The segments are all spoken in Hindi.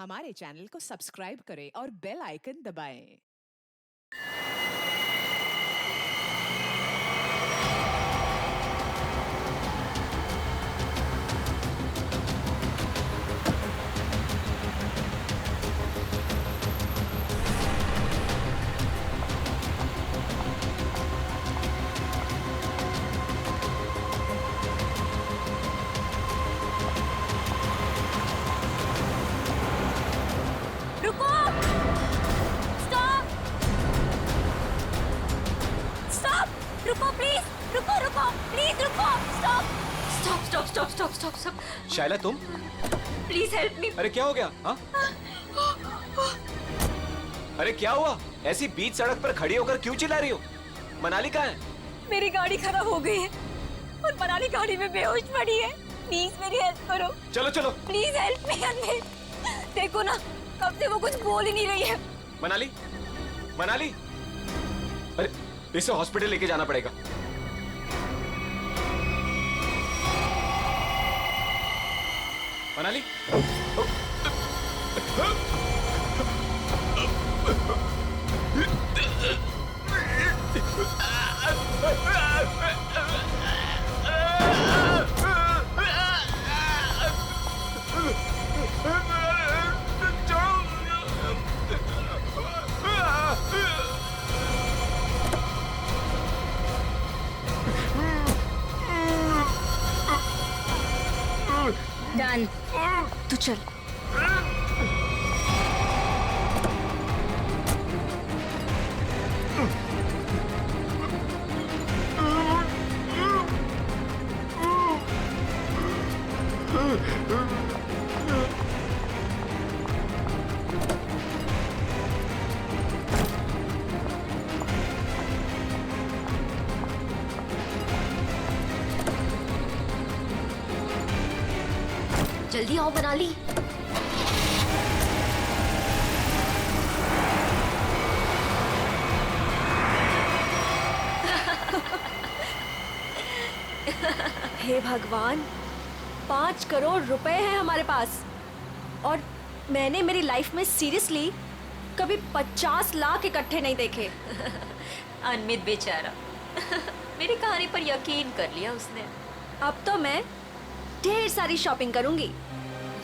हमारे चैनल को सब्सक्राइब करें और बेल आइकन दबाएं। रुको! स्टॉप! स्टॉप! रुको प्लीज! रुको रुको! प्लीज रुको! Stop! Stop stop stop stop stop stop! शायला तुम? Please help me! अरे क्या हो गया? हाँ? अरे क्या हुआ? ऐसी बीच सड़क पर खड़ी होकर क्यों चिल्ला रही हो? मनाली कहाँ है? मेरी गाड़ी खराब हो गई है और मनाली गाड़ी में बेहोश पड़ी है। प्लीज मेरी हेल्प करो। चलो चलो। प्लीज हेल्प मी अन्वे। देखो ना, कब से वो कुछ बोल ही नहीं रही है। मनाली, मनाली, अरे इसे हॉस्पिटल लेके जाना पड़ेगा। मनाली, डन। तू चल। जल्दी आओ मनाली। हे भगवान, 5 करोड़ रुपए हैं हमारे पास और मैंने मेरी लाइफ में सीरियसली कभी 50 लाख इकट्ठे नहीं देखे। अनमित बेचारा मेरी कहानी पर यकीन कर लिया उसने। अब तो मैं ढेर सारी शॉपिंग करूंगी।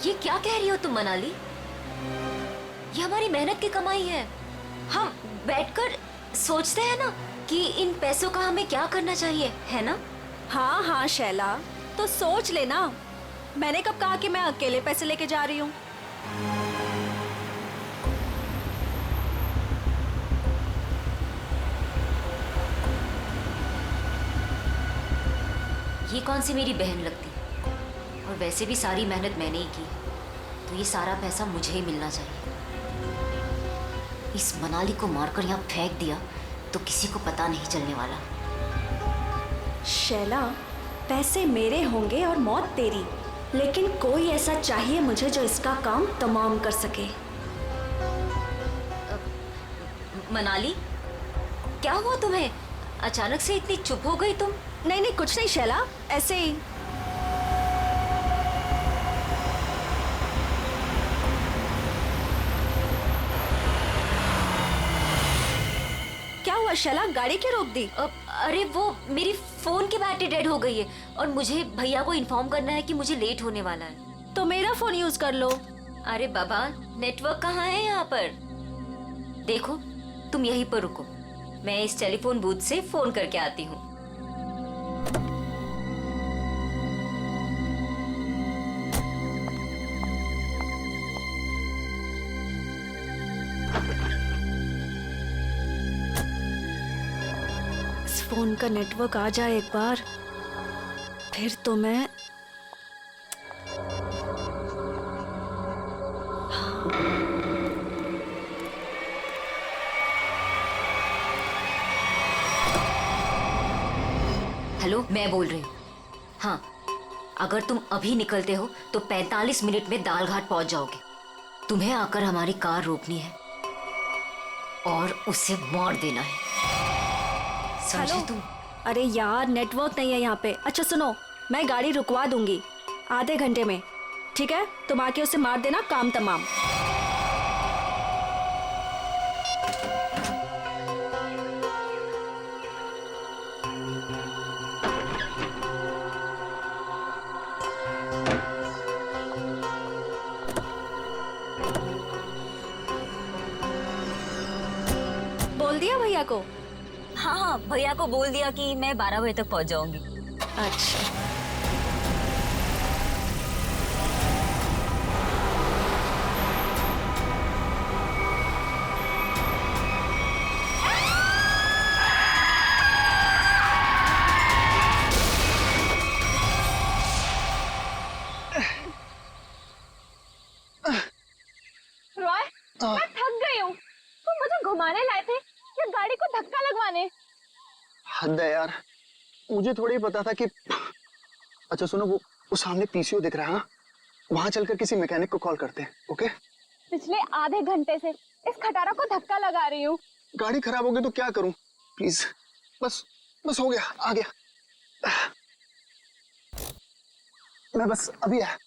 ये क्या कह रही हो तुम मनाली? ये हमारी मेहनत की कमाई है। हम बैठकर सोचते हैं ना कि इन पैसों का हमें क्या करना चाहिए, है ना? हाँ हाँ शैला, तो सोच लेना। मैंने कब कहा कि मैं अकेले पैसे लेके जा रही हूँ? ये कौन सी मेरी बहन लगती? और वैसे भी सारी मेहनत मैंने ही की, तो ये सारा पैसा मुझे ही मिलना चाहिए। इस मनाली को मारकर यहाँ फेंक दिया तो किसी को पता नहीं चलने वाला। शैला, पैसे मेरे होंगे और मौत तेरी, लेकिन कोई ऐसा चाहिए मुझे जो इसका काम तमाम कर सके। मनाली, क्या हुआ तुम्हें? अचानक से इतनी चुप हो गई तुम? नहीं नहीं, कुछ नहीं शैला, ऐसे ही। क्या हुआ शैला, गाड़ी क्यों रोक दी? अरे वो मेरी फोन की बैटरी डेड हो गई है और मुझे भैया को इन्फॉर्म करना है कि मुझे लेट होने वाला है। तो मेरा फोन यूज कर लो। अरे बाबा, नेटवर्क कहाँ है यहाँ पर? देखो, तुम यहीं पर रुको, मैं इस टेलीफोन बूथ से फोन करके आती हूँ। इस फोन का नेटवर्क आ जाए एक बार, फिर तो मैं हेलो, मैं बोल रही हूँ। हाँ, अगर तुम अभी निकलते हो तो 45 मिनट में दालघाट पहुंच जाओगे। तुम्हें आकर हमारी कार रोकनी है और उसे मार देना है, समझे हेलो? तुम? अरे यार, नेटवर्क नहीं है यहाँ पे। अच्छा सुनो, मैं गाड़ी रुकवा दूंगी आधे घंटे में, ठीक है? तुम आके उसे मार देना, काम तमाम। बोल दिया भैया को? हाँ हाँ, भैया को बोल दिया कि मैं 12 बजे तक पहुंच जाऊंगी। अच्छा। रॉय, मैं थक गई हूँ। तुम मुझे घुमाने लाए थे या गाड़ी को धक्का लगवाने? हद है यार, मुझे थोड़ी ही पता था कि अच्छा सुनो, वो सामने पीसीओ दिख रहा है, वहां चलकर किसी मैकेनिक को कॉल करते हैं। ओके? पिछले आधे घंटे से इस खटारा को धक्का लगा रही हूँ। गाड़ी खराब हो गई तो क्या करूं? प्लीज, बस बस हो गया, आ गया मैं, बस अभी आया।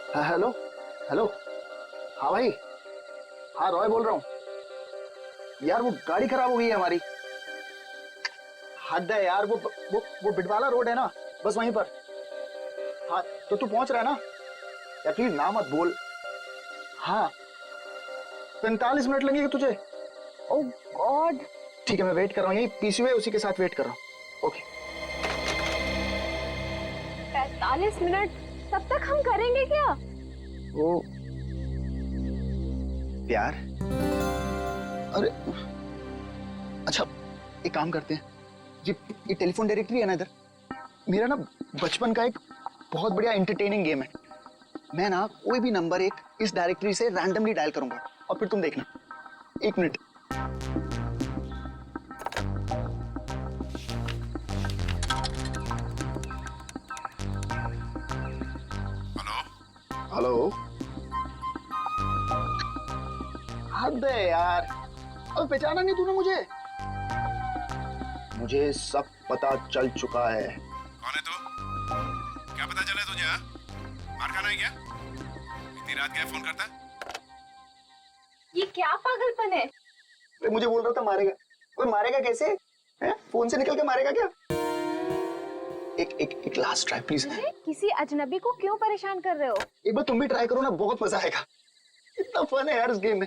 हाँ हेलो हेलो, हाँ भाई, हाँ रॉय बोल रहा हूँ यार। वो गाड़ी खराब हो गई है हमारी। हद है यार, वो बिटवाला रोड है ना, बस वहीं पर। हाँ तो तू पहुंच रहा है ना यार? प्लीज ना मत बोल। हाँ 45 मिनट लगेंगे तुझे? ओह गॉड, ठीक है मैं वेट कर रहा हूँ, यही पीसीओ है उसी के साथ वेट कर रहा हूँ। ओके 45 मिनट, तब तक हम करेंगे क्या? वो प्यार, अरे अच्छा एक काम करते हैं, ये टेलीफोन डायरेक्टरी है ना इधर, मेरा ना बचपन का एक बहुत बढ़िया एंटरटेनिंग गेम है। मैं ना कोई भी नंबर एक इस डायरेक्टरी से रैंडमली डायल करूंगा और फिर तुम देखना। 1 मिनट। हेलो, हद है यार, अब पहचाना नहीं तूने मुझे? मुझे सब पता चल चुका है। कौन है तू? क्या पता चला तुझे? हाँ? मार खाना है क्या? इतनी रात क्या फोन करता? ये क्या पागलपन है? अरे मुझे बोल रहा था मारेगा। कोई मारेगा कैसे? है? फोन से निकल के मारेगा क्या? एक लास्ट ट्राई प्लीज। किसी अजनबी को क्यों परेशान कर रहे हो? एक बार तुम भी ट्राई करो ना, बहुत मजा आएगा। इतना फन है यार इस गेम में।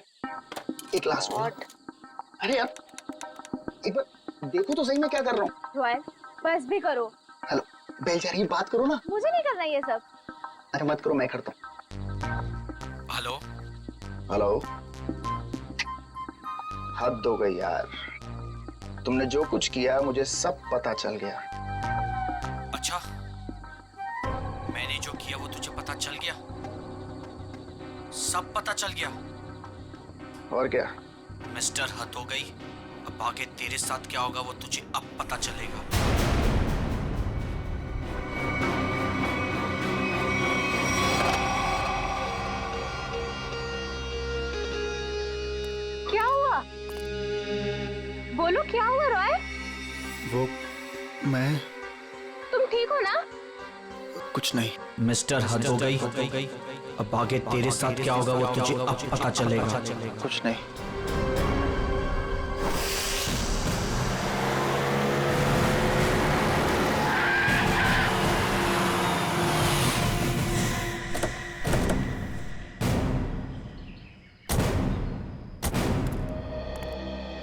एक लास्ट बार। अरे यार एक बार देखो तो सही मैं क्या कर रहा हूँ। रॉयल, बस भी करो। हेलो बेल जा रही, बात करो ना। मुझे नहीं करना ये सब। अरे मत करो, मैं करता हूँ। हेलो हेलो, हद हो गई यार, तुमने जो कुछ किया मुझे सब पता चल गया। अच्छा, मैंने जो किया वो तुझे पता चल गया? सब पता चल गया? और क्या? मिस्टर हद हो गई, अब आगे तेरे साथ क्या होगा वो तुझे अब पता चलेगा। क्या हुआ? बोलो क्या हुआ रॉय? वो मैं तुम ठीक हो ना? कुछ नहीं। मिस्टर हद हो गई, अब आगे तेरे साथ क्या होगा वो तुझे अब पता चलेगा। कुछ नहीं।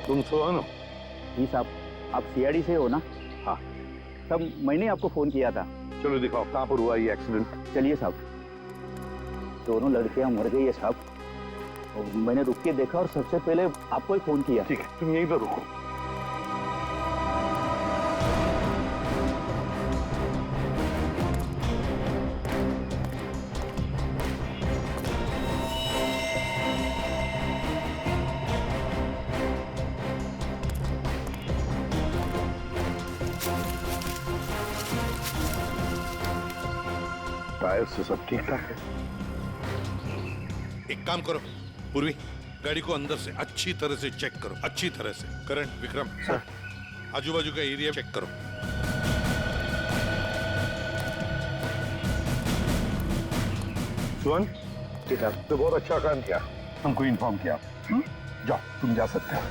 तुम सोनो। जी साहब, आप सीआईडी से हो ना? हाँ। तब मैंने आपको फोन किया था। चलो दिखाओ कहाँ पर हुआ ये एक्सीडेंट। चलिए साहब। दोनों लड़कियां मर गई है साहब, और मैंने रुक के देखा और सबसे पहले आपको ही फोन किया। ठीक है, तुम यहीं पर रुको। टायर से सब ठीक ठाक है। एक काम करो पूर्वी, गाड़ी को अंदर से अच्छी तरह से चेक करो, अच्छी तरह से। करण, विक्रम सर, आजू बाजू का एरिया चेक करो। सुन, ठीक है, तो बहुत अच्छा काम किया, हमको इन्फॉर्म किया। जाओ, तुम जा सकते हो।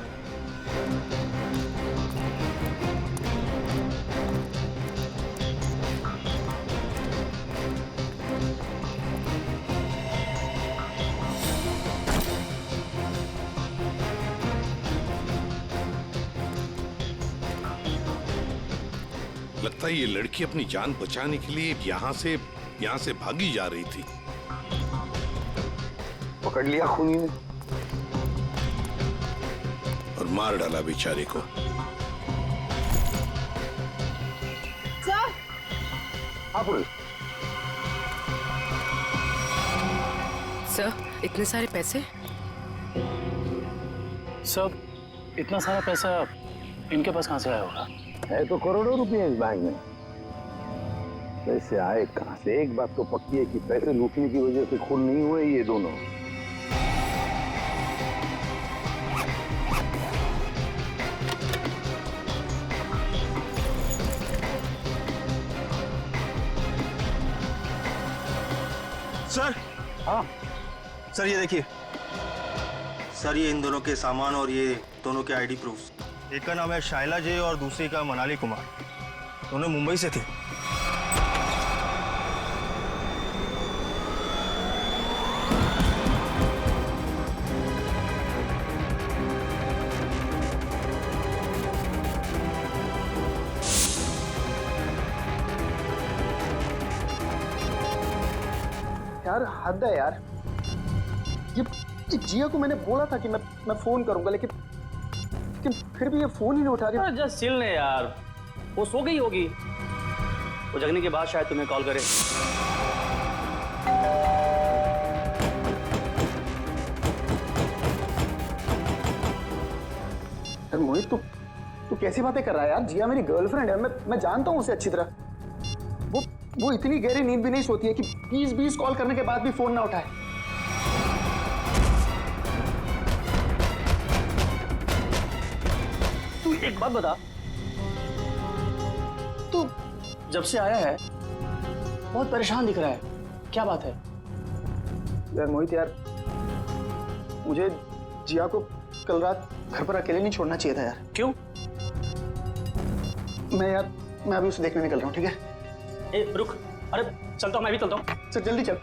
लगता है ये लड़की अपनी जान बचाने के लिए यहाँ से भागी जा रही थी। पकड़ लिया खूनी ने और मार डाला बेचारे को। सर, हाँ पुलिस। सर, इतने सारे पैसे? सब इतना सारा पैसा इनके पास कहाँ से आया होगा? है तो करोड़ों रुपए इस बैंक में। पैसे आए कहाँ से? एक बात तो पक्की है कि पैसे लूटने की वजह से खून नहीं हुए ये दोनों। सर, हाँ सर ये देखिए सर, ये इन दोनों के सामान और ये दोनों के आईडी प्रूफ। एक का नाम है शाइला जे और दूसरे का मनाली कुमार। दोनों मुंबई से थे। यार हद है यार। ये जिया को मैंने बोला था कि मैं फोन करूंगा, लेकिन फिर भी ये फोन ही नहीं उठा रही। जस्ट चिल ने यार, वो सो गई होगी। वो जगने के बाद शायद तुम्हें कॉल करे। यार मोहित, तू कैसी बातें कर रहा है यार? जिया मेरी गर्लफ्रेंड है, मैं जानता हूँ उसे अच्छी तरह। वो इतनी गहरी नींद भी नहीं सोती है कि 20 कॉल करने के बाद भी फोन ना उठाए। तू एक बात बता, तू जब से आया है बहुत परेशान दिख रहा है, क्या बात है? यार मोहित यार, मुझे जिया को कल रात घर पर अकेले नहीं छोड़ना चाहिए था यार। क्यों? मैं अभी उसे देखने निकल रहा हूँ, ठीक है? ए रुक, अरे चलता हूँ, मैं भी चलता हूँ। चल जल्दी चल।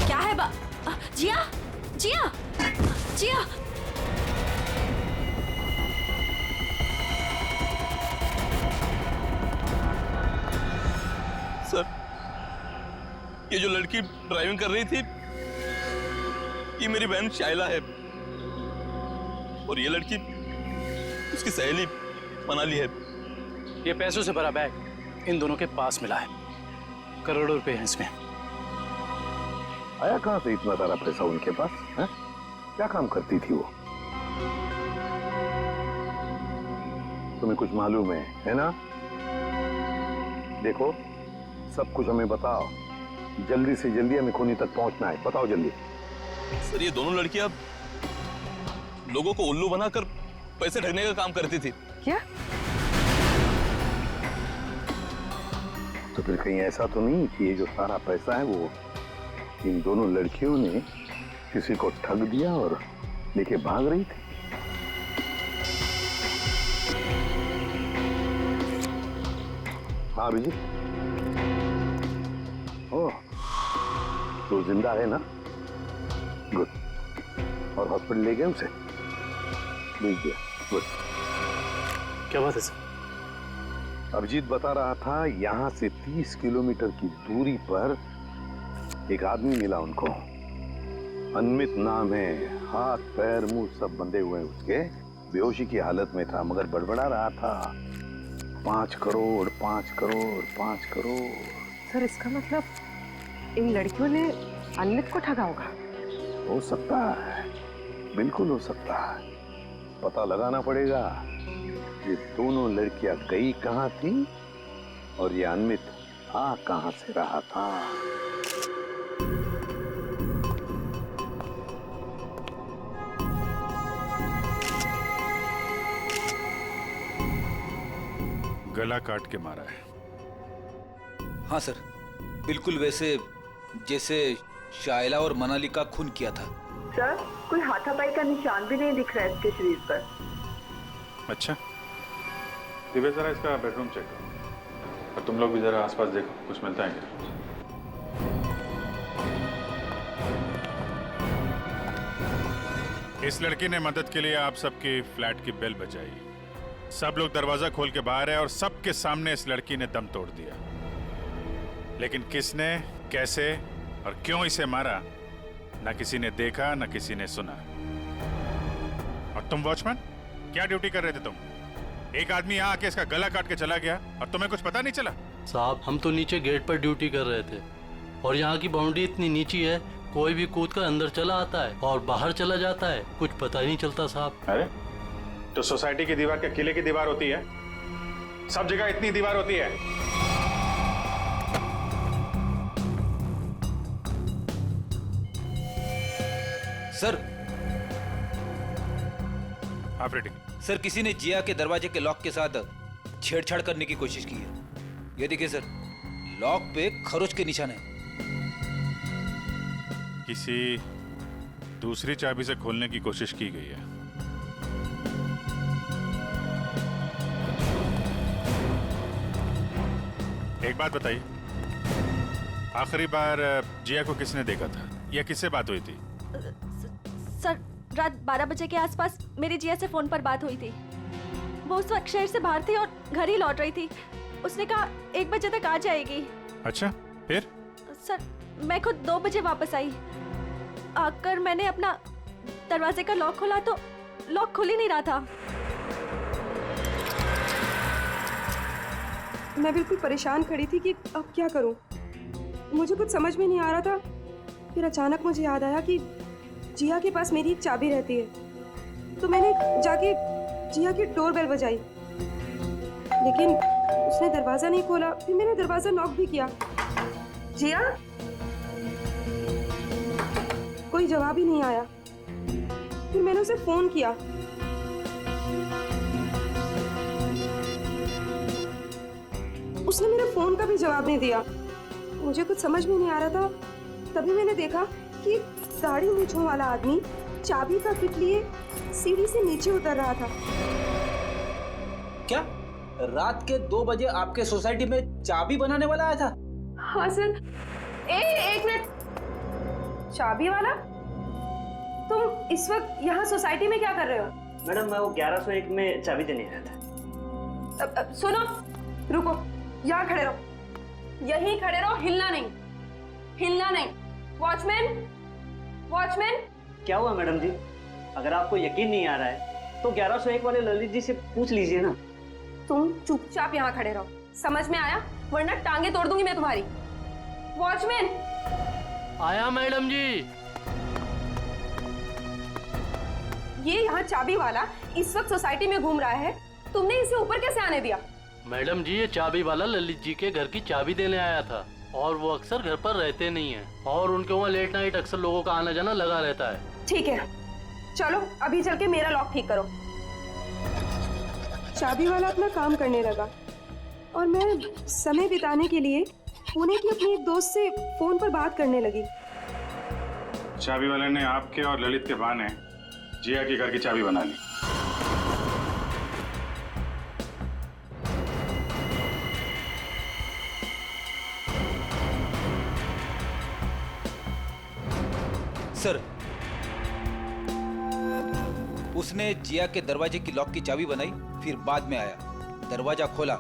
क्या है जिया, जिया, जिया। सर, ये जो लड़की ड्राइविंग कर रही थी ये मेरी बहन शाइला है और ये लड़की उसकी सहेली मनाली है। ये पैसों से भरा बैग इन दोनों के पास मिला है, करोड़ों रुपए हैं इसमें। आया कहाँ से इतना सारा पैसा उनके पास है? क्या काम करती थी वो? तुम्हें कुछ मालूम है ना? देखो, सब कुछ हमें बताओ, जल्दी से जल्दी हमें खूनी तक पहुंचना है। बताओ जल्दी। सर, ये दोनों लड़कियां लोगों को उल्लू बनाकर पैसे ठगने का काम करती थी। क्या? तो फिर कहीं ऐसा तो नहीं कि ये जो सारा पैसा है वो इन दोनों लड़कियों ने किसी को ठग दिया और लेके भाग रही थी? हाँ अभिजीत, ओह, तो जिंदा है ना? गुड। और हॉस्पिटल ले गए उसे? भेज दिया। गुड। क्या बात है सर? अभिजीत बता रहा था यहाँ से 30 किलोमीटर की दूरी पर एक आदमी मिला उनको। अनमित नाम है, हाथ पैर मुंह सब बंधे हुए हैं उसके। बेहोशी की हालत में था मगर बड़बड़ा रहा था 5 करोड़ 5 करोड़ 5 करोड़। सर, इसका मतलब इन लड़कियों ने अनमित को ठगा होगा। हो सकता है, बिल्कुल हो सकता है। पता लगाना पड़ेगा ये दोनों लड़कियां गई कहाँ थी और ये अनमित आ कहाँ से रहा था। गला काट के मारा है। हाँ सर, बिल्कुल वैसे जैसे शाइला और मनाली का खून किया था। सर, कोई हाथापाई का निशान भी नहीं दिख रहा है इसके शरीर पर। अच्छा, दिव्या जरा इसका बेडरूम चेक करो और तुम लोग भी जरा आसपास देखो, कुछ मिलता है क्या? इस लड़की ने मदद के लिए आप सबके फ्लैट की बेल बजाई सब लोग दरवाजा खोल के बाहर है और सबके सामने इस लड़की ने दम तोड़ दिया। लेकिन किसने, कैसे और क्यों इसे मारा, ना किसी ने देखा ना किसी ने सुना। और तुम वॉचमैन, क्या ड्यूटी कर रहे थे तुम? एक आदमी यहाँ आके इसका गला काट के चला गया और तुम्हें कुछ पता नहीं चला? साहब, हम तो नीचे गेट पर ड्यूटी कर रहे थे और यहाँ की बाउंड्री इतनी नीची है, कोई भी कूद कर अंदर चला आता है और बाहर चला जाता है, कुछ पता ही नहीं चलता साहब। अरे तो सोसाइटी की दीवार क्या किले की दीवार होती है? सब जगह इतनी दीवार होती है? सर, ऑपरेटिंग सर, किसी ने जिया के दरवाजे के लॉक के साथ छेड़छाड़ करने की कोशिश की है। ये देखिए सर, लॉक पे खरोच के निशान है। किसी दूसरी चाबी से खोलने की कोशिश की गई है। एक बात बताइए, आखिरी बार जिया को किसने देखा था या किससे बात हुई थी? सर, रात 12 बजे के आसपास मेरी जिया से फोन पर बात हुई थी। वो उस वक्त शहर से बाहर थी और घर ही लौट रही थी। उसने कहा 1 बजे तक आ जाएगी। अच्छा, फिर? सर, मैं खुद 2 बजे वापस आई। आकर मैंने अपना दरवाजे का लॉक खोला तो लॉक खुल ही नहीं रहा था। मैं बिल्कुल परेशान खड़ी थी कि अब क्या करूं। मुझे कुछ समझ में नहीं आ रहा था। फिर अचानक मुझे याद आया कि जिया के पास मेरी एक चाबी रहती है, तो मैंने जाके जिया की डोरबेल बजाई, लेकिन उसने दरवाजा नहीं खोला। फिर मैंने दरवाजा नॉक भी किया। जिया, कोई जवाब ही नहीं आया। फिर मैंने उसे फोन किया। उसने मेरे फोन का भी जवाब नहीं दिया। मुझे कुछ समझ में नहीं आ रहा था। तभी मैंने देखा कि दाढ़ी मूंछों वाला आदमी चाबी का किट लिए सीढ़ी से नीचे उतर रहा था। क्या रात के 2 बजे आपके सोसाइटी में चाबी बनाने वाला आया था? हाँ सर। एक मिनट, चाबी वाला? तुम इस वक्त यहाँ सोसाइटी में क्या कर रहे हो? मैडम, मैं वो 1101 में चाबी देने आया था। सुनो, रुको, यहाँ खड़े रहो, यहीं खड़े रहो, हिलना नहीं, हिलना नहीं। Watchman, watchman. क्या हुआ मैडम जी? अगर आपको यकीन नहीं आ रहा है तो 1101 वाले ललित जी से पूछ लीजिए ना। तुम चुपचाप यहाँ खड़े रहो, समझ में आया? वरना टांगे तोड़ दूंगी मैं तुम्हारी। वॉचमैन। आया मैडम जी। ये यहाँ चाबी वाला इस वक्त सोसाइटी में घूम रहा है, तुमने इसे ऊपर कैसे आने दिया? मैडम जी, ये चाबी वाला ललित जी के घर की चाबी देने आया था और वो अक्सर घर पर रहते नहीं हैं और उनके वहाँ लेट नाइट अक्सर लोगों का आना जाना लगा रहता है। ठीक है, चलो अभी चल के मेरा लॉक ठीक करो। चाबी वाला अपना काम करने लगा और मैं समय बिताने के लिए पुणे की अपनी एक दोस्त से फोन पर बात करने लगी। चाबी वाले ने आपके और ललित के बहाने जिया के घर की चाबी बना ली। सर, उसने जिया के दरवाजे की लॉक की चाबी बनाई, फिर बाद में आया, दरवाजा खोला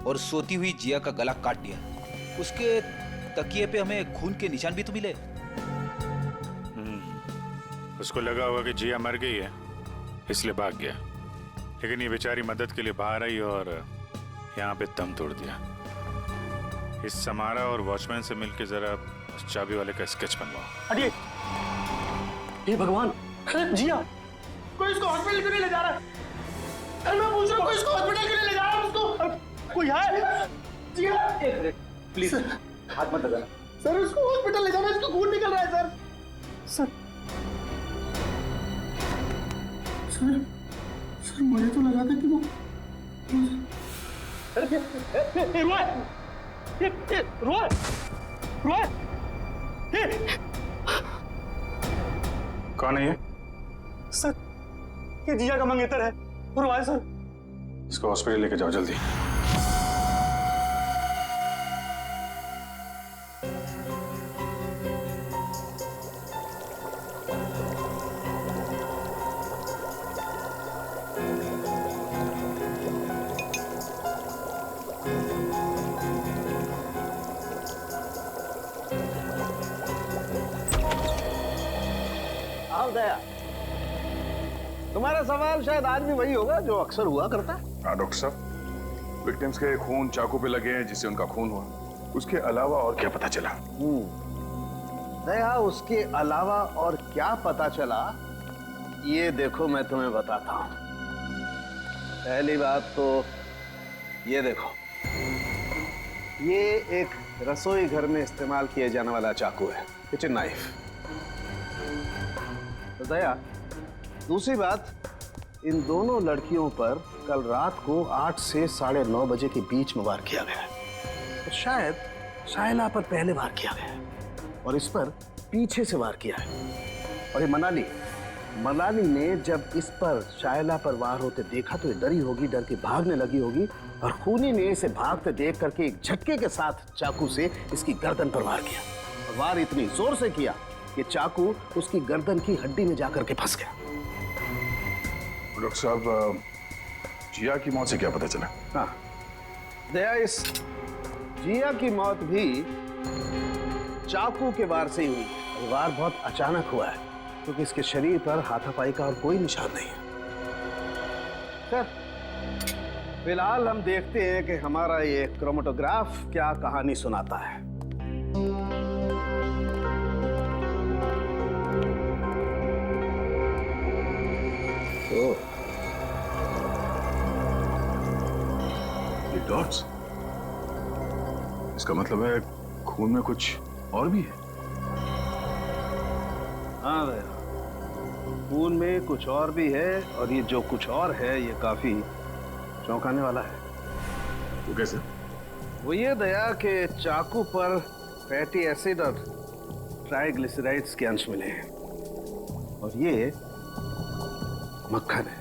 और सोती हुई जिया का गला काट दिया। उसके तकिए पे हमें खून के निशान भी तो मिले। उसको लगा होगा कि जिया मर गई है, इसलिए भाग गया। लेकिन ये बेचारी मदद के लिए बाहर आई और यहाँ पे दम तोड़ दिया। इस समारा और वॉचमैन से मिलके जरा उस चाबी वाले का स्केच बनवाओ। अरे हे भगवान, जिया, कोई इसको हॉस्पिटल क्यों नहीं ले जा रहा? अरे मैं पूछ रहा हूँ, कोई इसको हॉस्पिटल क्यों नहीं ले जा रहा? उसको कोई है? जिया, एक मिनट प्लीज, हाथ मत लगाना। सर, उसको हॉस्पिटल ले जाना, इसको खून निकल रहा है सर। सर, सर मुझे तो लगा था कि वो कौन है ये? सर, ये जिया का मंगेतर है। रोय सर, इसको हॉस्पिटल लेके जाओ जल्दी। तुम्हारा सवाल शायद आज भी वही होगा जो अक्सर हुआ करता है। हाँ डॉक्टर साहब, विक्टिम्स के खून चाकू पे लगे हैं जिससे उनका खून हुआ, उसके अलावा और क्या पता चला? दया, उसके अलावा और क्या पता चला ये देखो मैं तुम्हें बताता हूं। पहली बात तो ये देखो, ये एक रसोई घर में इस्तेमाल किए जाने वाला चाकू है, किचन नाइफ। तो दया, दूसरी बात, इन दोनों लड़कियों पर कल रात को 8 से 9:30 बजे के बीच में वार किया गया है। तो शायद शाइला पर पहले वार किया गया है और इस पर पीछे से वार किया है। और ये मनाली ने जब इस पर शाइला पर वार होते देखा तो ये डरी होगी, डर के भागने लगी होगी और खूनी ने इसे भागते देख करके एक झटके के साथ चाकू से इसकी गर्दन पर वार किया। और वार इतनी जोर से किया कि चाकू उसकी गर्दन की हड्डी में जाकर के फंस गया। डॉक्टर साहब, जिया की मौत से क्या पता चला? हाँ दया, इस जिया की मौत भी चाकू के वार से ही हुई। वार बहुत अचानक हुआ है क्योंकि इसके शरीर पर हाथापाई का और कोई निशान नहीं है। खैर, फिलहाल हम देखते हैं कि हमारा ये क्रोमेटोग्राफ क्या कहानी सुनाता है। ये डॉट्स, इसका मतलब है खून में कुछ और भी है। हाँ भैया, खून में कुछ और भी है और ये जो कुछ और है ये काफी चौंकाने वाला है। वो कैसे? वो ये दया कि चाकू पर फैटी एसिड और ट्राइग्लिसराइड्स के अंश मिले हैं और ये मक्खन है।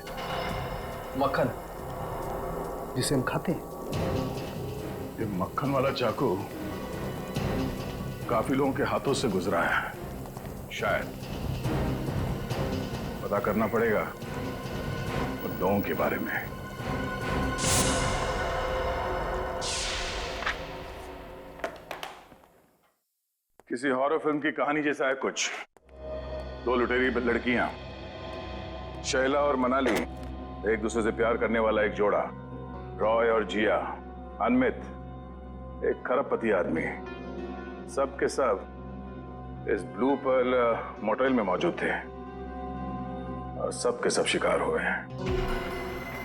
मक्खन जिसे हम खाते हैं। ये मक्खन वाला चाकू काफी लोगों के हाथों से गुजरा है। शायद पता करना पड़ेगा उन लोगों के बारे में। किसी हॉरर फिल्म की कहानी जैसा है कुछ। 2 लुटेरी लड़कियां, शैला और मनाली, एक दूसरे से प्यार करने वाला एक जोड़ा, रॉय और जिया, अनमित, एक खरबपति आदमी, सब के सब इस ब्लू पर्ल मोटेल में मौजूद थे और सब के सब शिकार हुए हैं।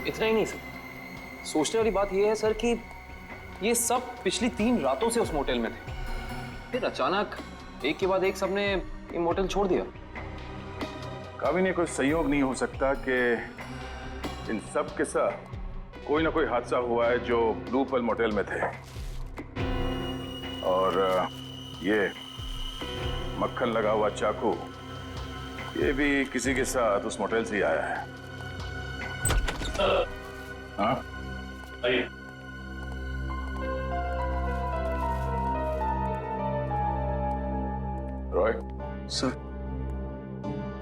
इतना ही नहीं सर, सोचने वाली बात यह है सर कि ये सब पिछली 3 रातों से उस मोटेल में थे, फिर अचानक एक के बाद एक सबने ये मोटेल छोड़ दिया। कभी नहीं कोई संयोग नहीं हो सकता कि इन सब के साथ कोई ना कोई हादसा हुआ है जो ब्लू पर्ल मोटेल में थे। और ये मक्खन लगा हुआ चाकू, ये भी किसी के साथ उस मोटेल से ही आया है। हाँ? आइए। रॉय सर,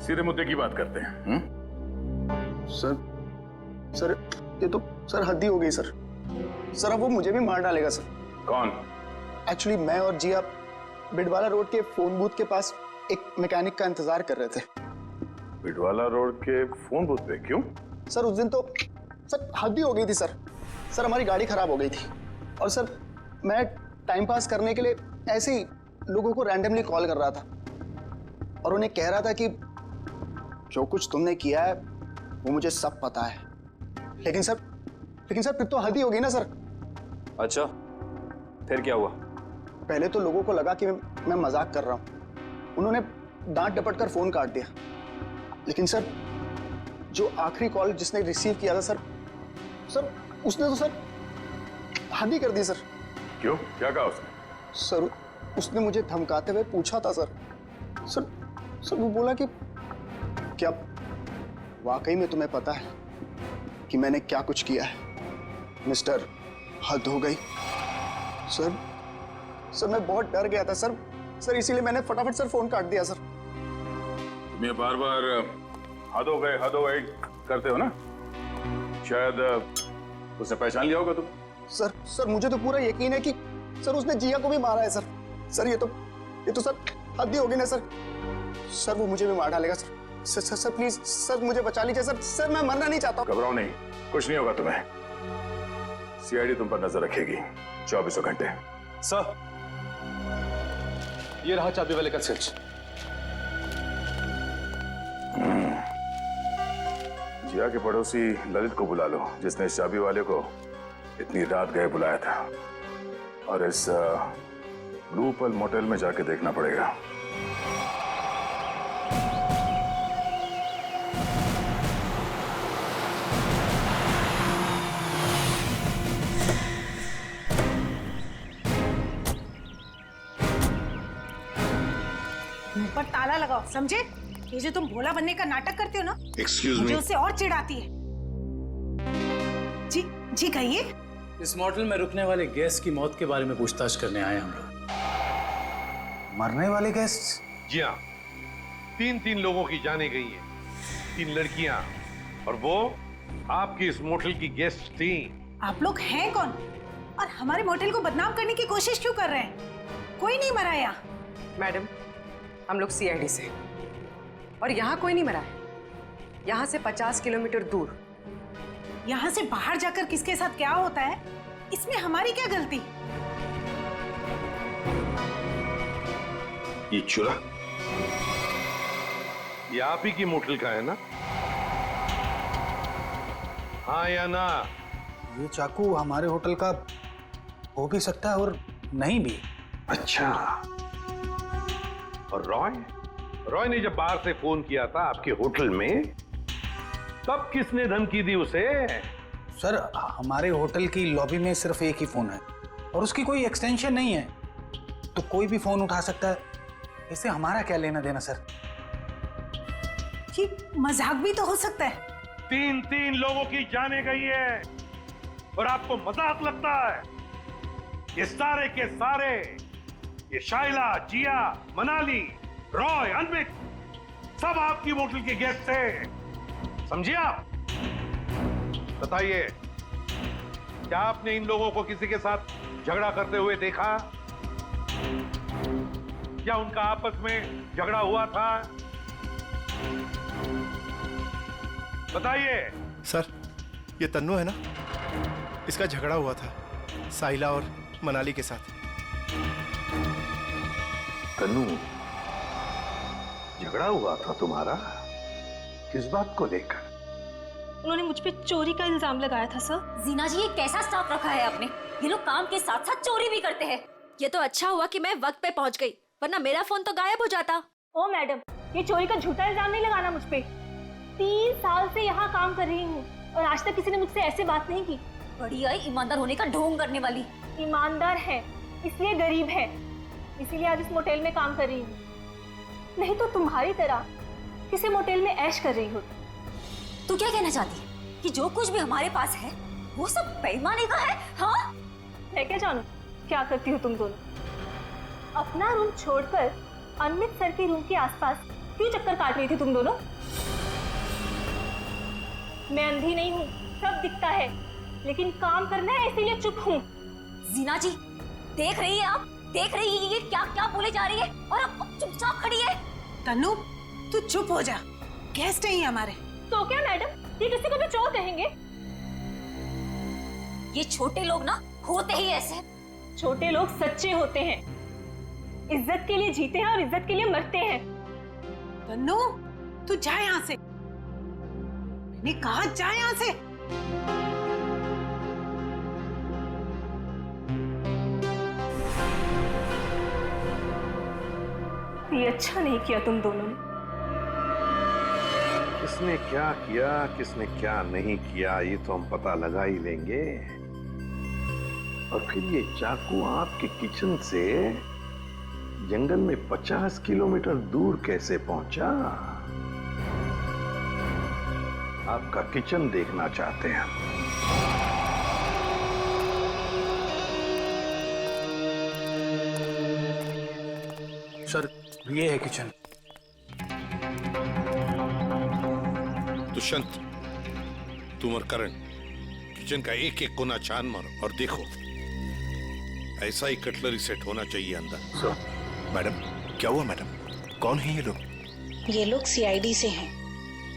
सीधे मुद्दे की बात करते हैं। सर ये तो सर हद ही हो गई सर। सर अब वो मुझे भी मार डालेगा सर। कौन? एक्चुअली मैं और जिया बिडवाला रोड के फोन बूथ के पास एक मैकेनिक का इंतजार कर रहे थे। बिडवाला रोड के फोन बूथ पे? क्यों? सर उस दिन तो सर हद ही हो गई थी सर। सर हमारी गाड़ी खराब हो गई थी और सर मैं टाइम पास करने के लिए ऐसे ही लोगों को रैंडमली कॉल कर रहा था और उन्हें कह रहा था कि जो कुछ तुमने किया है वो मुझे सब पता है। लेकिन सर फिर तो हद ही होगी ना सर। अच्छा, फिर क्या हुआ? पहले तो लोगों को लगा कि मैं मजाक कर रहा हूं। उन्होंने डांट डपट कर फोन काट दिया। लेकिन सर जो आखिरी कॉल जिसने रिसीव किया था सर उसने तो सर हद ही कर दी सर। क्यों? क्या कहा उसने? सर उसने मुझे धमकाते हुए पूछा था सर वो बोला कि क्या वाकई में तुम्हें पता है कि मैंने क्या कुछ किया है? मिस्टर, हद हो गई। सर मैं बहुत डर गया था सर इसीलिए मैंने फटाफट सर फोन काट दिया सर। तुम ये बार बार हद हो गए करते हो ना? शायद उसने पहचान लिया होगा तुम। सर मुझे तो पूरा यकीन है कि सर उसने जिया को भी मारा है सर ये तो सर हद ही होगी ना सर वो मुझे भी मार डालेगा सर। सर प्लीज सर मुझे बचा लीजिए सर मैं मरना नहीं चाहता। घबराओ नहीं, कुछ नहीं होगा तुम्हें। सीआईडी तुम पर नजर रखेगी 24 घंटे। सर, ये रहा चाबी वाले का स्विच। जिया के पड़ोसी ललित को बुला लो, जिसने इस चाबी वाले को इतनी रात गए बुलाया था। और इस ब्लू पल मोटेल में जाके देखना पड़ेगा। मुंह पर ताला लगाओ, समझे? ये जो तुम भोला बनने का नाटक करते हो ना, Excuse me? मुझे उससे और चिढ़ाती है। जी जी कहिए। इस मोटेल में रुकने वाले गेस्ट की मौत के बारे में पूछताछ करने आए हम लोग। मरने वाले गेस्ट? जी हाँ, 3 लोगों की जाने गई है, 3 लड़कियां, और वो आपकी इस मोटेल की गेस्ट थी। आप लोग हैं कौन और हमारे मोटेल को बदनाम करने की कोशिश क्यों कर रहे हैं? कोई नहीं मरा यहाँ। मैडम, हम लोग सीआईडी से, और यहाँ कोई नहीं मरा है। यहाँ से 50 किलोमीटर दूर। यहाँ से बाहर जाकर किसके साथ क्या होता है, इसमें हमारी क्या गलती? ये चूल्हा ये आप ही की मोटेल का है ना? हाँ या ना? ये चाकू हमारे होटल का हो भी सकता है और नहीं भी। अच्छा, और रॉय ने जब बाहर से फोन किया था आपके होटल में, तब किसने धमकी दी उसे? सर, हमारे होटल की लॉबी में सिर्फ एक ही फोन है और उसकी कोई एक्सटेंशन नहीं है, तो कोई भी फोन उठा सकता है। इससे हमारा क्या लेना देना सर? ये मजाक भी तो हो सकता है। 3 लोगों की जाने गई है और आपको मजाक लगता है? ये सारे के सारे, ये शाइला, जिया, मनाली, रॉय, अनविक, सब आपकी मोटेल के गेस्ट थे, समझिए आप? बताइए, क्या आपने इन लोगों को किसी के साथ झगड़ा करते हुए देखा? क्या उनका आपस में झगड़ा हुआ था? बताइए। सर, ये तन्नू है ना, इसका झगड़ा हुआ था साहिला और मनाली के साथ। तन्नू, झगड़ा हुआ था तुम्हारा? किस बात को लेकर? उन्होंने मुझ पे चोरी का इल्जाम लगाया था सर। जीना जी, ये कैसा स्टाफ रखा है आपने? ये लोग काम के साथ साथ चोरी भी करते हैं। ये तो अच्छा हुआ कि मैं वक्त पे पहुंच गई, वरना मेरा फोन तो गायब हो जाता। ओ मैडम, ये चोरी का झूठा इल्जाम नहीं लगाना मुझ पे। 3 साल से यहाँ काम कर रही हूँ और आज तक किसी ने मुझसे ऐसे बात नहीं की। बड़ी आई ईमानदार होने का ढोंग करने वाली। ईमानदार है इसलिए गरीब है, इसीलिए आज इस मोटेल में काम कर रही हूँ, नहीं तो तुम्हारी तरह किसी मोटेल में ऐश कर रही हो। तू क्या कहना चाहती है कि जो कुछ भी हमारे पास है वो सब बेईमानी का है? हाँ, मैं क्या जानूं क्या करती हो तुम दोनों? अपना रूम छोड़कर अमित सर के रूम के आसपास क्यों चक्कर काट रही थी तुम दोनों? मैं अंधी नहीं हूँ, सब दिखता है, लेकिन काम करना है इसीलिए चुप हूँ। जीना जी, देख रही है आप? देख रही है ये क्या क्या बोले जा रही है और अब चुपचाप खड़ी है। तन्नू, तू चुप हो जा, गेस्ट है हमारे। तो क्या मैडम, ये किसी को भी चोर कहेंगे? ये छोटे लोग ना होते ही ऐसे। छोटे लोग सच्चे होते हैं, इज्जत के लिए जीते हैं और इज्जत के लिए मरते हैं। तन्नू, तू जा यहाँ से, मैंने कहा जा यहाँ से। ये अच्छा नहीं किया तुम दोनों ने। किसने क्या किया, किसने क्या नहीं किया, ये तो हम पता लगा ही लेंगे। और फिर ये चाकू आपके किचन से जंगल में 50 किलोमीटर दूर कैसे पहुंचा? आपका किचन देखना चाहते हैं। सर, ये है किचन। दुष्यंत, तुम और करण किचन का एक एक कोना छान मारो और देखो, ऐसा ही कटलरी सेट होना चाहिए अंदर। मैडम, क्या हुआ मैडम? कौन है ये लोग? ये लोग सीआईडी से हैं,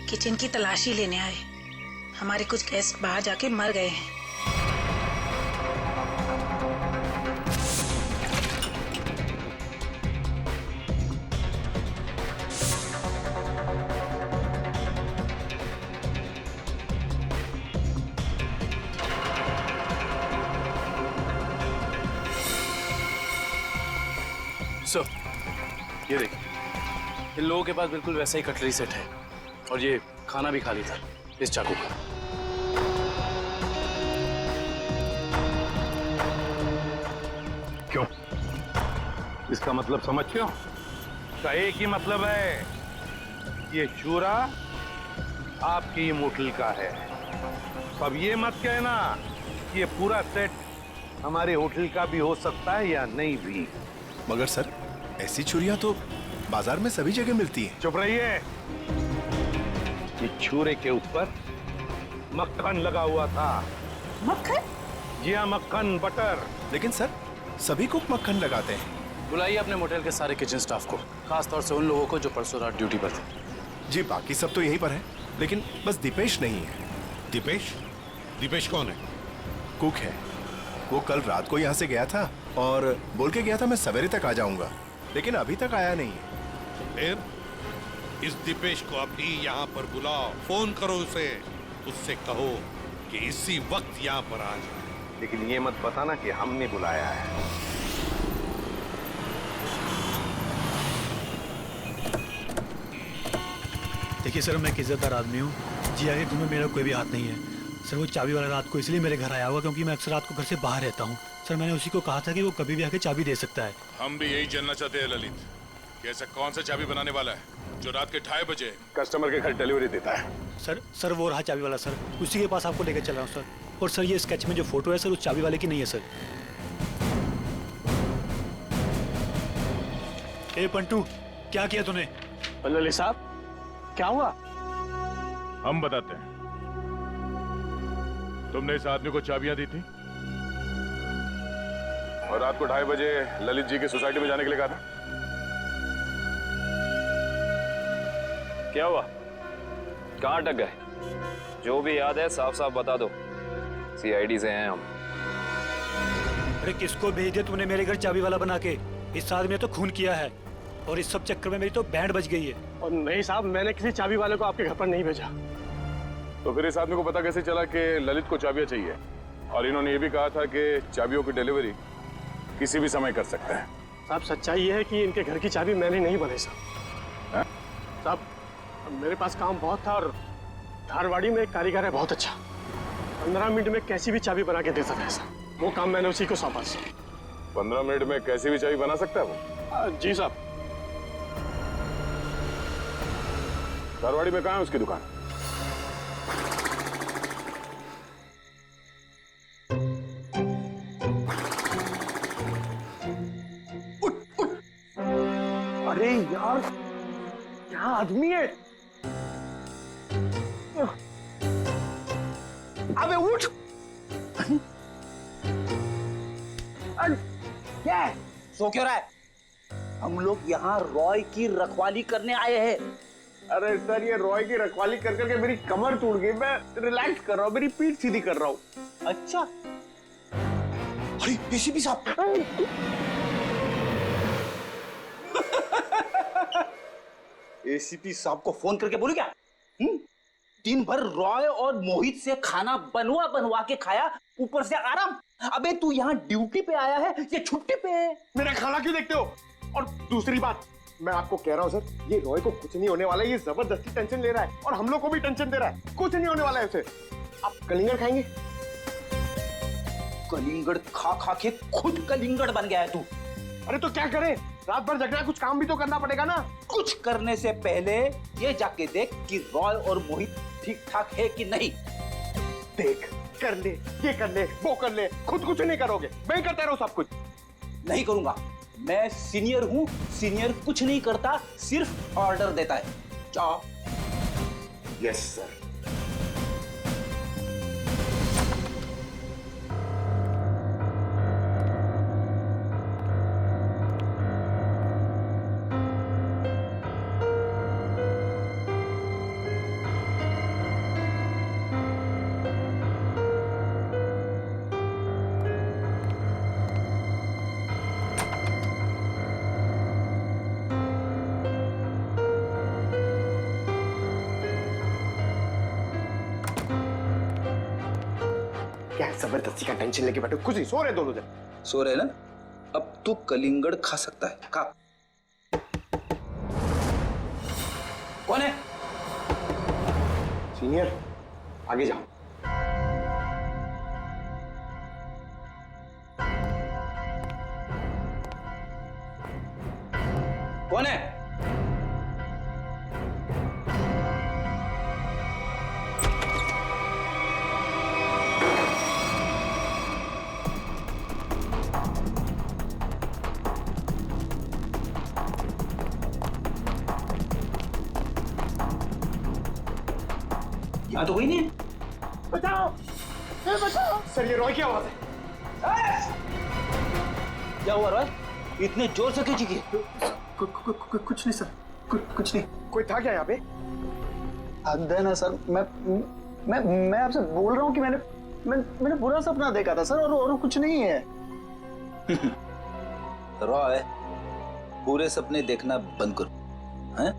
किचन की तलाशी लेने आए। हमारे कुछ गेस्ट बाहर जाके मर गए हैं। सर, ये देखिए, इन लोगों के पास बिल्कुल वैसा ही कटलरी सेट है और ये खाना भी खाली था इस चाकू का। क्यों? इसका मतलब समझते हो? इसका एक ही मतलब है, ये चूरा आपकी होटल का है। अब ये मत कहना कि ये पूरा सेट हमारे होटल का भी हो सकता है या नहीं भी। मगर सर, ऐसी छुरियां तो बाजार में सभी जगह मिलती हैं। चुप रहिए। ये छुरे के ऊपर मक्खन लगा हुआ था। मक्खन? जी हाँ, मक्खन, बटर। लेकिन सर, सभी कुक मक्खन लगाते हैं। बुलाइए अपने मोटेल के सारे किचन स्टाफ को, खास तौर से उन लोगों को जो परसों रात ड्यूटी पर थे। जी, बाकी सब तो यहीं पर है, लेकिन बस दीपेश नहीं है। दीपेश? दीपेश कौन है? कुक है। वो कल रात को यहाँ से गया था और बोल के गया था मैं सवेरे तक आ जाऊंगा, लेकिन अभी तक आया नहीं है। फिर इस दीपेश को अभी यहाँ पर बुलाओ, फोन करो उसे, उससे कहो कि इसी वक्त यहाँ पर आ जाए। लेकिन ये मत बताना कि हमने बुलाया है। देखिए सर, मैं एक इज्जतदार आदमी हूँ, जिया के घर में मेरा कोई भी हाथ नहीं है। सर, वो चाबी वाला रात को इसलिए मेरे घर आया हुआ क्योंकि मैं अक्सर रात को घर से बाहर रहता हूँ। सर, मैंने उसी को कहा था कि वो कभी भी आके चाबी दे सकता है। हम भी यही जानना चाहते हैं ललित, कि ऐसा कौन सा चाबी बनाने वाला है जो रात के 2:30 बजे कस्टमर के घर डिलीवरी देता है। सर वो रहा चाबी वाला सर, उसी के पास आपको लेकर चल रहा हूँ सर। और सर, ये स्केच में जो फोटो है सर, उस चाबी वाले की नहीं है सर। ए पंटू, क्या किया तूने? ललित साहब, क्या हुआ? हम बताते हैं। तुमने इस आदमी को चाबियां दी थी और रात को 2:30 बजे ललित जी की सोसाइटी में जाने के लिए कहा था। क्या हुआ? कहाँ अटक गए? जो भी याद है साफ साफ बता दो, सीआईडी से हैं हम। अरे किसको भेज दिया तूने मेरे घर चाबी वाला बना के? इस आदमी ने तो खून किया है और इस सब चक्कर में मेरी तो बैंड बज गई है। और नहीं साहब, मैंने किसी चाबी वाले को आपके घर पर नहीं भेजा। तो फिर इस आदमी को पता कैसे चला कि ललित को चाबियां चाहिए? और इन्होंने ये भी कहा था कि चाबियों की डिलीवरी किसी भी समय कर सकते हैं। साहब, सच्चाई ये है कि इनके घर की चाबी मैंने नहीं बनाई साहब। साहब, मेरे पास काम बहुत था और धारवाड़ी में एक कारीगर है बहुत अच्छा, 15 मिनट में कैसी भी चाबी बना के दे सकता है साहब। वो काम मैंने उसी को सौंपा। 15 मिनट में कैसी भी चाबी बना सकता है वो? जी साहब। धारवाड़ी में कहाँ है उसकी दुकान? अरे यार, क्या आदमी है? अबे उठ! क्या है? सो क्यों रहा है? हम लोग यहाँ रॉय की रखवाली करने आए हैं। अरे सर, ये रॉय की रखवाली कर करके मेरी कमर टूट गई। मैं रिलैक्स कर रहा हूँ, मेरी पीठ सीधी कर रहा हूँ। अच्छा, अरे एसीपी साहब, एसीपी साहब को फोन करके बोलू क्या? दिन भर रॉय और मोहित से खाना बनवा बनवा के खाया, ऊपर से आराम। अबे तू यहाँ ड्यूटी पे आया है या छुट्टी पे है? मेरा खाना क्यों देखते हो? और दूसरी बात, मैं आपको कह रहा हूँ सर, ये रॉय को कुछ नहीं होने वाला है। ये जबरदस्ती टेंशन ले रहा है और हम लोग को भी टेंशन दे रहा है। कुछ नहीं होने वाला है उसे। आप कलिंगड़ खाएंगे? कलिंगड़ खा खा के खुद कलिंगड़ बन गया है तू। अरे तो क्या करे? रात भर जगना, कुछ काम भी तो करना पड़ेगा ना। कुछ करने से पहले ये जाके देख कि रॉय और मोहित ठीक ठाक है कि नहीं। देख, कर ले, ये कर ले, वो कर ले, खुद कुछ नहीं करोगे। मैं करता रहूं सब कुछ? नहीं करूंगा, मैं सीनियर हूं। सीनियर कुछ नहीं करता, सिर्फ ऑर्डर देता है। जाओ। Yes sir. क्या जबरदस्ती का टेंशन लेके बैठे, कुछ नहीं, सो रहे दोनों जन। सो रहे ना, अब तू कलिंगड़ खा सकता है, खा। कौन है? सीनियर, आगे जाओ। कौन है? यहाँ तो कोई नहीं है। बचाओ, बचाओ। सर ये रॉय की आवाज है। क्या हुआ रॉय? इतने जोर से क्यों चीखी? कुछ नहीं सर, कुछ नहीं। कोई था क्या यहाँ पे? हद है ना सर, मैं आपसे बोल रहा हूँ कि मैंने बुरा सपना देखा था सर, और कुछ नहीं है। रॉय, पूरे सपने देखना बंद करो, हैं?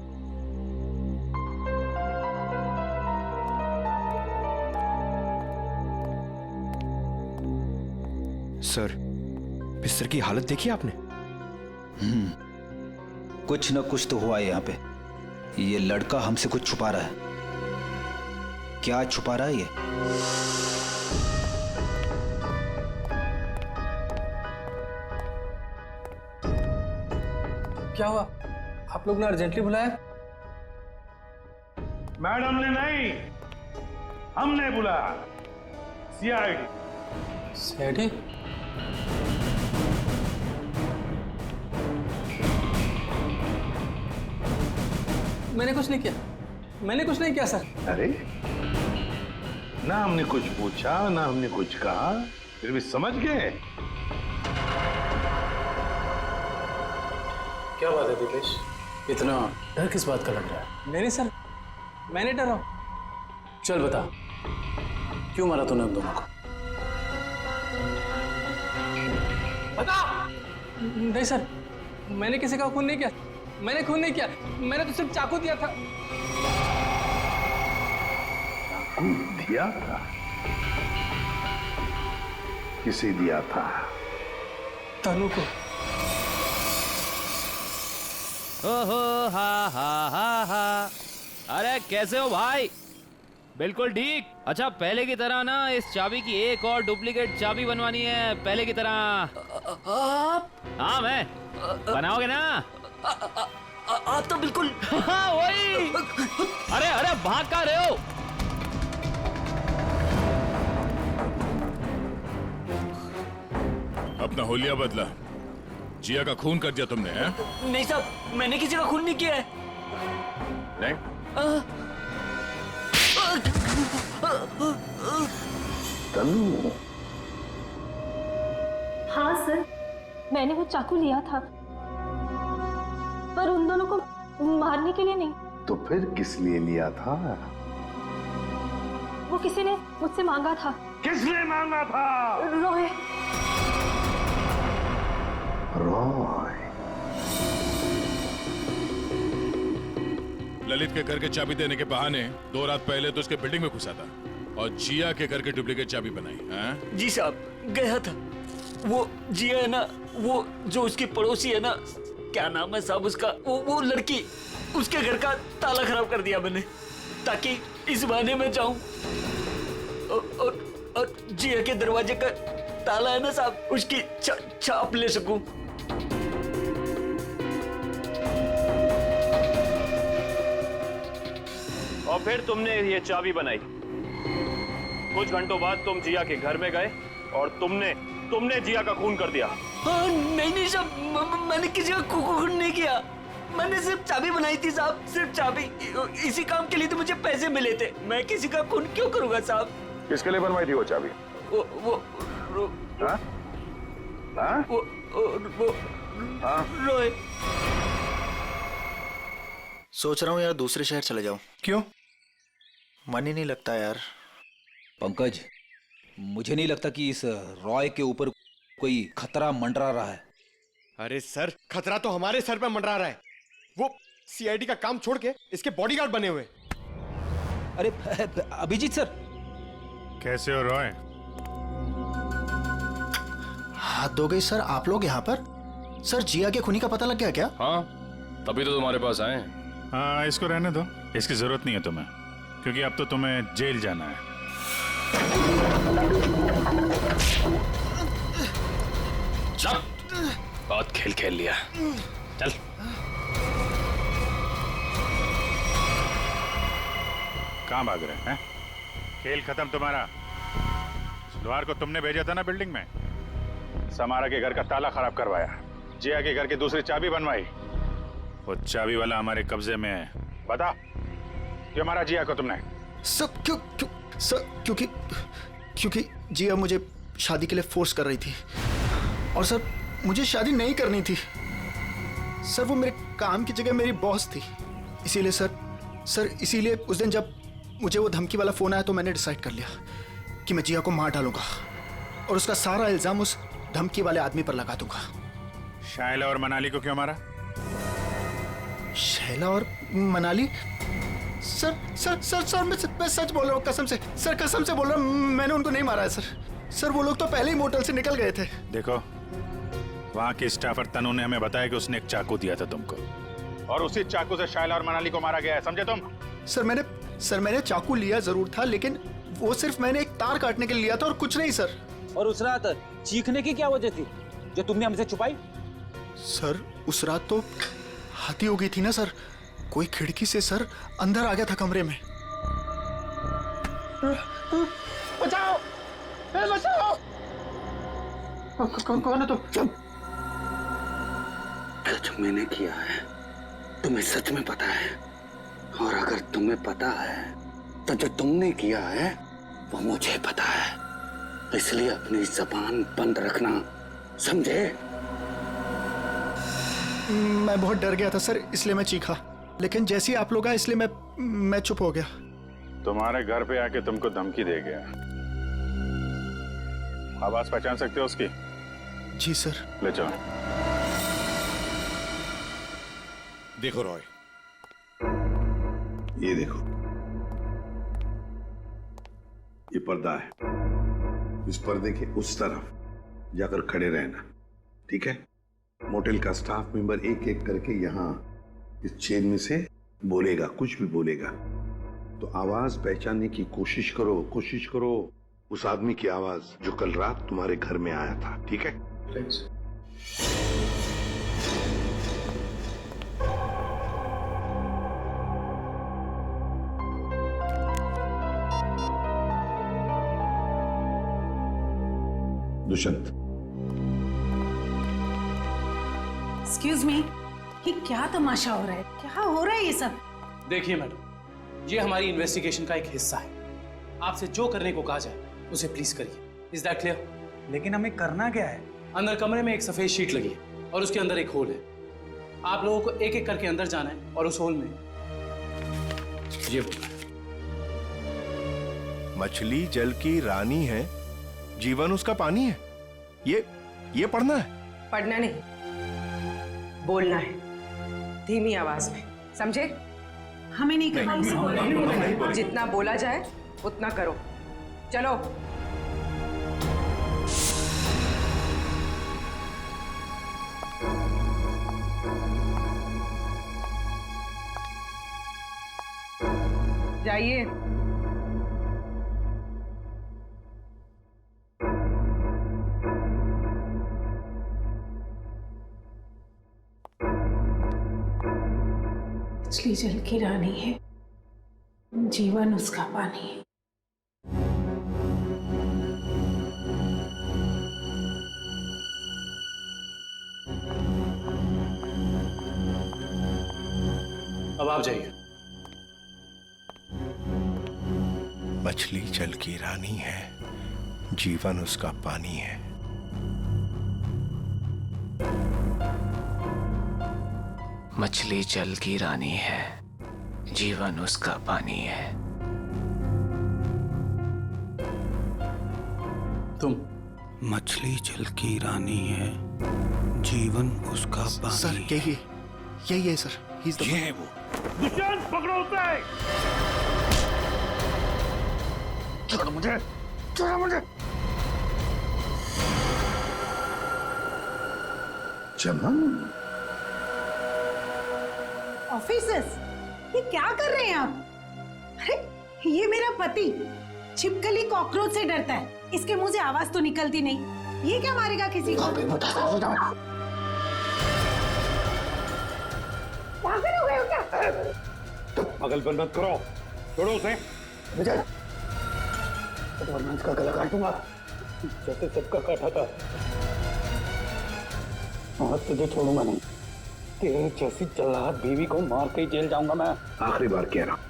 सर, बिस्तर की हालत देखी आपने? कुछ न कुछ तो हुआ है यहाँ पे। ये लड़का हमसे कुछ छुपा रहा है। क्या छुपा रहा है ये? क्या हुआ? आप लोग ने अर्जेंटली बुलाया? मैडम ने नहीं, हमने बुलाया। सीआईडी। सीआईडी? मैंने कुछ नहीं किया, मैंने कुछ नहीं किया सर। अरे, ना हमने कुछ पूछा, ना हमने कुछ कहा, फिर भी समझ गए। क्या बात है दिपेश, इतना डर किस बात का लग रहा है? नहीं सर, मैंने डरा। चल बता, क्यों मारा तूने उन दोनों को? बता। नहीं सर, मैंने किसी का खून नहीं किया, मैंने खून नहीं किया, मैंने तो सिर्फ चाकू दिया था। चाकू दिया था? किसे दिया था? तनु को। ओहो हा हा हा हा। अरे कैसे हो भाई? बिल्कुल ठीक। अच्छा पहले की तरह ना इस चाबी की एक और डुप्लीकेट चाबी बनवानी है, पहले की तरह। आप? हाँ मैं। बनाओगे ना? आप तो बिल्कुल। हाँ वही। अरे अरे भाग कहाँ रहे हो? अपना होलिया बदला। जिया का खून कर दिया तुमने, हैं? नहीं साहब, मैंने किसी का खून नहीं किया है। नहीं? तनु। हाँ सर, मैंने वो चाकू लिया था, पर उन दोनों को मारने के लिए नहीं। तो फिर किस लिए लिया था? वो किसी ने मुझसे मांगा था। किसने मांगा था? रॉय। रॉय। ललित के घर के चाबी देने के बहाने 2 रात पहले तो उसके बिल्डिंग में घुसा था और जिया के घर के डुप्लीकेट चाबी बनाई, हैं? जी साहब, गया था। वो जिया है ना, वो जो उसकी पड़ोसी है ना, क्या नाम है साहब उसका, वो लड़की, उसके घर का ताला खराब कर दिया मैंने, ताकि इस बहाने में जाऊं और जिया के दरवाजे का ताला है ना साहब, उसकी छाप ले सकूं। और फिर तुमने ये चाबी बनाई। कुछ घंटों बाद तुम जिया के घर में गए और तुमने जिया का खून कर दिया। नहीं साहब, मैंने किसी का खून नहीं किया, मैंने सिर्फ चाबी बनाई थी साहब, सिर्फ चाबी। इसी काम के लिए तो मुझे पैसे मिले थे, मैं किसी का खून क्यों करूंगा साहब? किसके लिए बनवाई थी वो चाबी? रोए। सोच रहा हूँ यार दूसरे शहर चले जाऊं। क्यों? मन ही नहीं लगता यार। पंकज, मुझे नहीं लगता कि इस रॉय के ऊपर कोई खतरा मंडरा रहा है। अरे सर, खतरा तो हमारे सर पे मंडरा रहा है। वो सीआईडी का काम छोड़ के इसके बॉडीगार्ड बने हुए। अरे अभिजीत सर। कैसे हो रॉय? हाथ धो गई सर, आप लोग यहाँ पर? सर जिया के खूनी का पता लग गया क्या? हाँ, तभी तो तुम्हारे पास आए। हाँ, इसको रहने दो, इसकी जरूरत नहीं है तुम्हें, क्योंकि अब तो तुम्हें जेल जाना है। चल, बहुत खेल खेल लिया, चल। कहाँ भाग रहे हैं? खेल खत्म तुम्हारा। लोहार को तुमने भेजा था ना बिल्डिंग में, समारा के घर का ताला खराब करवाया, जिया के घर की दूसरी चाबी बनवाई। वो चाबी वाला हमारे कब्जे में है। बता, क्यों मारा जिया को तुमने? सर क्योंकि जिया मुझे शादी के लिए फोर्स कर रही थी, और सर मुझे शादी नहीं करनी थी। सर वो मेरे काम की जगह मेरी बॉस थी, इसीलिए उस दिन जब मुझे वो धमकी वाला फोन आया तो मैंने डिसाइड कर लिया कि मैं जिया को मार डालूंगा और उसका सारा इल्जाम उस धमकी वाले आदमी पर लगा दूंगा। शायला और मनाली को क्यों मारा? शैला और मनाली? सर मैं सच बोल रहा हूँ, कसम से सर, कसम से बोल रहा हूँ, मैंने उनको नहीं मारा है सर। वो लोग तो पहले ही मोटल से निकल गए थे। देखो, वहाँ के स्टाफर तनु ने हमें बताया कि उसने एक चाकू दिया था तुमको, और उसी चाकू से शायला और मनाली को मारा गया है, समझे तुम? सर मैंने चाकू लिया जरूर था, लेकिन वो सिर्फ मैंने एक तार काटने के लिए लिया था और कुछ नहीं सर। और उस रात चीखने की क्या वजह थी जो तुमने हमसे छुपाई? सर उस रात तो हाथी हो गई थी ना सर, कोई खिड़की से सर अंदर आ गया था कमरे में। बचाओ, बचाओ! कौन है? तो जो मैंने किया है तुम्हें सच में पता है, और अगर तुम्हें पता है तो जो तुमने किया है वो मुझे पता है, इसलिए अपनी जबान बंद रखना, समझे? मैं बहुत डर गया था सर, इसलिए मैं चीखा, लेकिन जैसे ही आप लोग आए इसलिए मैं चुप हो गया। तुम्हारे घर पे आके तुमको धमकी दे गया, आवाज पहचान सकते हो उसकी? जी सर। ले चलो। देखो रॉय, ये देखो, ये पर्दा है, इस पर्दे के उस तरफ जाकर खड़े रहना, ठीक है? मोटेल का स्टाफ मेंबर एक एक करके यहाँ इस चेन में से बोलेगा, कुछ भी बोलेगा तो आवाज पहचानने की कोशिश करो उस आदमी की आवाज जो कल रात तुम्हारे घर में आया था, ठीक है? दुष्यंत, एक्सक्यूज मी, ये क्या तमाशा हो रहा है? क्या हो रहा है ये सब? देखिए मैडम, ये हमारी इन्वेस्टिगेशन का एक हिस्सा है। आपसे जो करने को कहा जाए उसे प्लीज करिए। Is that clear? लेकिन हमें करना क्या है? अंदर कमरे में एक सफेद शीट लगी है और उसके अंदर एक होल है। आप लोगों को एक एक करके अंदर जाना है और उस होल में ये बोलना है, मछली जल की रानी है, जीवन उसका पानी है। ये पढ़ना है? पढ़ना नहीं, बोलना है, धीमी आवाज में, समझे? हमें नहीं करना। जितना बोला जाए उतना करो। चलो। जाइए। मछली जल की रानी है, जीवन उसका पानी है। अब आप जाइए। मछली जल की रानी है, जीवन उसका पानी है। मछली जल की रानी है, जीवन उसका पानी है। तुम? मछली जल की रानी है, जीवन उसका पानी। सर यही है सर, ये है वो। दुष्यंत, पकड़ो उसे। छोड़ो मुझे, छोड़ो मुझे। चमन, ऑफिसर्स, ये क्या कर रहे हैं आप? अरे ये मेरा पति छिपकली कॉकरोच से डरता है, इसके मुंह से आवाज तो निकलती नहीं, ये क्या मारेगा किसी को? पागल हो गए हो क्या? पागलपन मत करो, छोड़ो उसे। विजय, वरना इसका गला काटूंगा जैसे सबका काटा था। और तुझे छोड़ूंगा नहीं, तेरे जैसी जल्लाद बीवी को मार के ही जेल जाऊंगा मैं। आखिरी बार कह रहा हूं,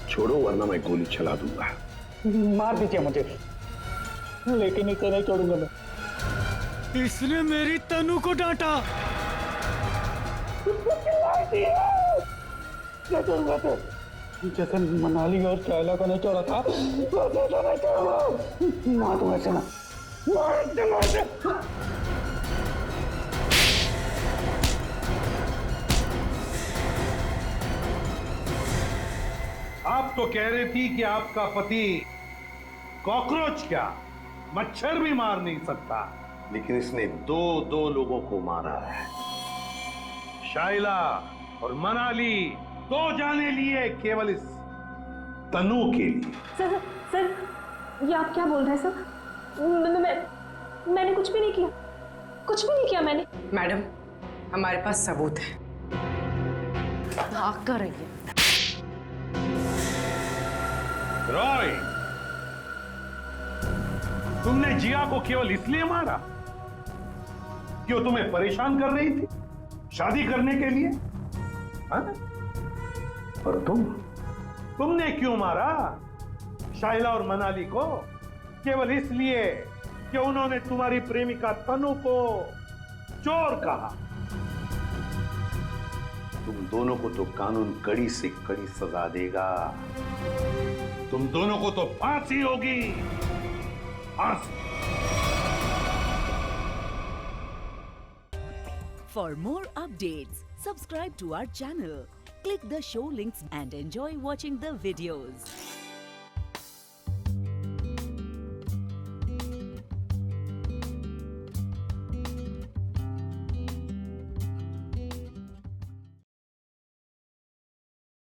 छोड़ो वरना मैं गोली चला दूंगा। मार दीजिए मुझे, लेकिन इसे नहीं छोड़ूंगा मैं। इसने मेरी तनु को डांटा। जैसे मनाली और शायला को नहीं छोड़ा था, वैसे तो नहीं छोड़ूंगा। मार दूंगा इसे मैं, मार दे। आप तो कह रही थी कि आपका पति कॉकरोच क्या मच्छर भी मार नहीं सकता, लेकिन इसने दो लोगों को मारा है। शाइला और मनाली दो जाने लिए केवल इस तनु के लिए। सर ये आप क्या बोल रहे हैं सर? मैंने कुछ भी नहीं किया, कुछ भी नहीं किया मैंने। मैडम, हमारे पास सबूत है। भाग कर रही है। रॉय, तुमने जिया को केवल इसलिए मारा कि वो तुम्हें परेशान कर रही थी शादी करने के लिए? हाँ? और तुमने क्यों मारा शाइला और मनाली को? केवल इसलिए कि उन्होंने तुम्हारी प्रेमिका तनु को चोर कहा। तुम दोनों को तो कानून कड़ी से कड़ी सजा देगा। तुम दोनों को तो फांसी होगी, फांसी। For more updates, subscribe to our channel, click the show links and enjoy watching the videos.